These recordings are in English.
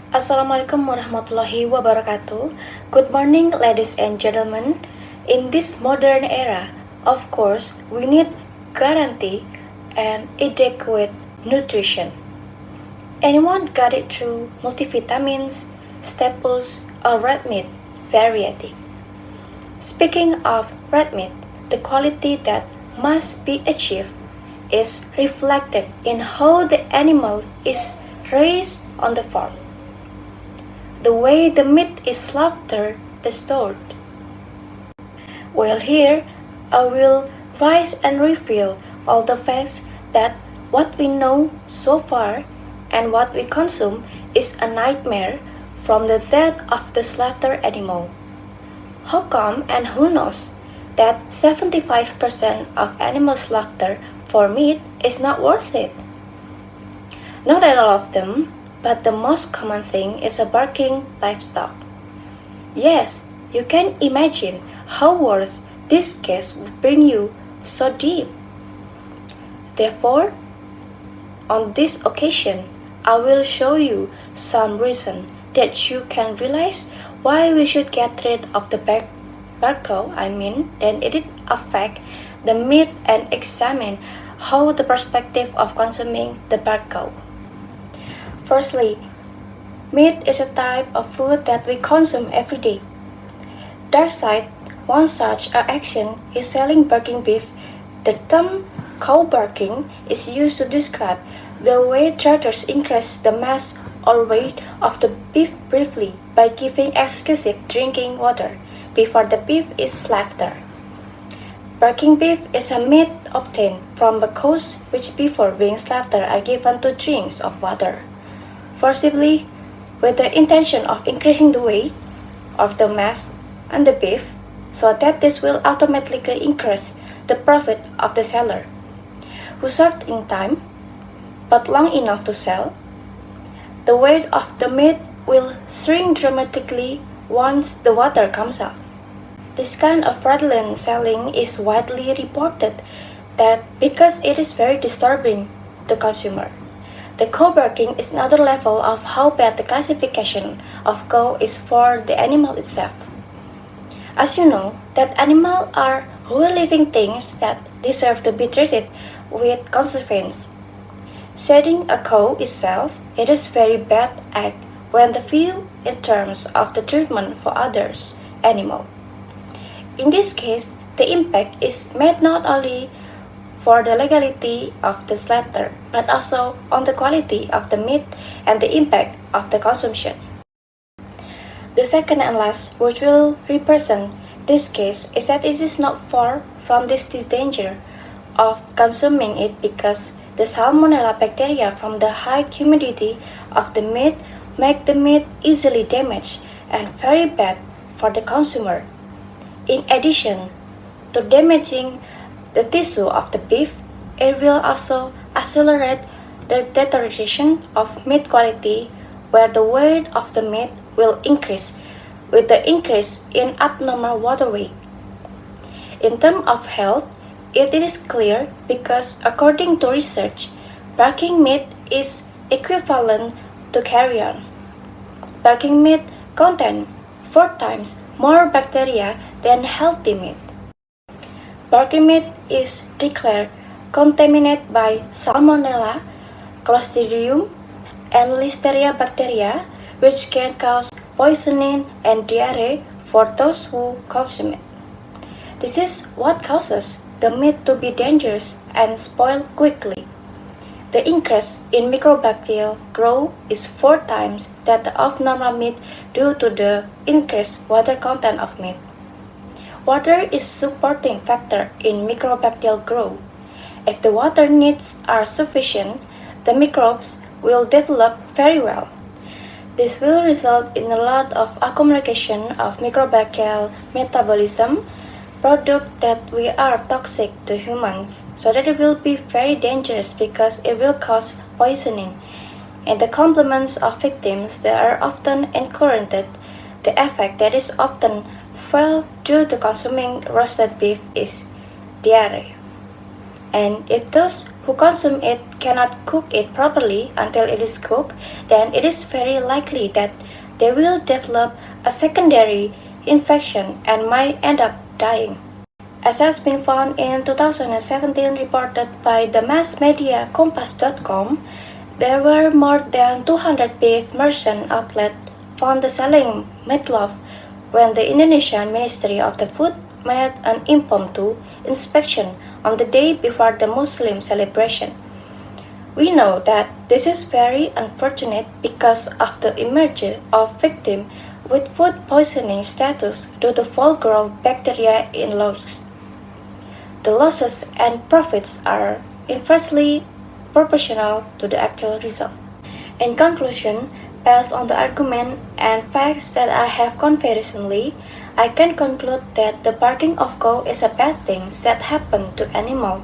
Assalamualaikum warahmatullahi wabarakatuh. Good morning, ladies and gentlemen. In this modern era, of course, we need guarantee and adequate nutrition. Anyone got it through multivitamins, staples, or red meat variety? Speaking of red meat, the quality that must be achieved is reflected in how the animal is raised on the farm, the way the meat is slaughtered, the stored. Well, here I will rise and reveal all the facts that what we know so far and what we consume is a nightmare from the death of the slaughtered animal. How come and who knows that 75% of animal slaughter for meat is not worth it? Not at all of them, but the most common thing is a barking livestock. Yes, you can imagine how worse this case would bring you so deep. Therefore, on this occasion, I will show you some reason that you can realize why we should get rid of the barcow, then it affect the meat and examine how the perspective of consuming the barcow. Firstly, meat is a type of food that we consume every day. Dark side, one such action is selling barking beef. The term cow barking is used to describe the way traders increase the mass or weight of the beef briefly by giving exclusive drinking water before the beef is slaughtered. Barking beef is a meat obtained from the cows which before being slaughtered are given to drinks of water, forcibly with the intention of increasing the weight of the mass and the beef so that this will automatically increase the profit of the seller, who short in time but long enough to sell. The weight of the meat will shrink dramatically once the water comes up. This kind of fraudulent selling is widely reported that because it is very disturbing to consumer. The cow barking is another level of how bad the classification of cow is for the animal itself. As you know, that animals are whole living things that deserve to be treated with consequence. Shedding a cow itself, it is very bad act when the view in terms of the treatment for others animal. In this case, the impact is made not only for the legality of the slaughter, but also on the quality of the meat and the impact of the consumption. The second and last, which will represent this case, is that it is not far from this danger of consuming it because the salmonella bacteria from the high humidity of the meat make the meat easily damaged and very bad for the consumer. In addition to damaging the tissue of the beef, it will also accelerate the deterioration of meat quality where the weight of the meat will increase with the increase in abnormal water weight. In terms of health, it is clear because according to research, barking meat is equivalent to carrion. Barking meat contains 4 times more bacteria than healthy meat. Barking meat is declared contaminated by Salmonella, Clostridium, and Listeria bacteria, which can cause poisoning and diarrhea for those who consume it. This is what causes the meat to be dangerous and spoil quickly. The increase in microbial growth is 4 times that of normal meat due to the increased water content of meat. Water is supporting factor in microbial growth. If the water needs are sufficient, the microbes will develop very well. This will result in a lot of accumulation of microbial metabolism products that we are toxic to humans, so that it will be very dangerous because it will cause poisoning. In the complements of victims that are often encountered, the effect that is often felt due to consuming roasted beef is diarrhea. And if those who consume it cannot cook it properly until it is cooked, then it is very likely that they will develop a secondary infection and might end up dying. As has been found in 2017 reported by the mass media Kompas.com, there were more than 200 beef merchant outlets found selling meatloaf when the Indonesian Ministry of the Food made an impromptu inspection on the day before the Muslim celebration. We know that this is very unfortunate because of the emergence of victims with food poisoning status due to full-grown bacteria in lungs. The losses and profits are inversely proportional to the actual result. In conclusion, based on the argument and facts that I have conveyed recently, I can conclude that the barking of cow is a bad thing that happened to animals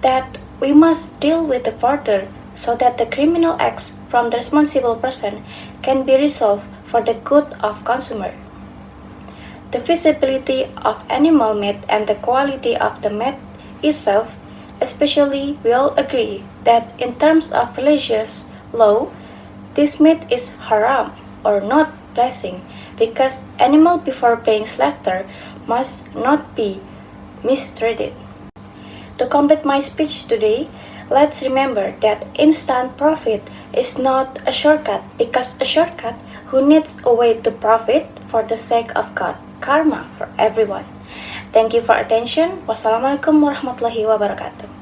that we must deal with further so that the criminal acts from the responsible person can be resolved for the good of consumer. The feasibility of animal meat and the quality of the meat itself, especially we all agree that in terms of religious law, this meat is haram or not blessing because animal before being slaughtered must not be mistreated. To complete my speech today, let's remember that instant profit is not a shortcut because a shortcut who needs a way to profit for the sake of God, karma for everyone. Thank you for attention. Wassalamualaikum warahmatullahi wabarakatuh.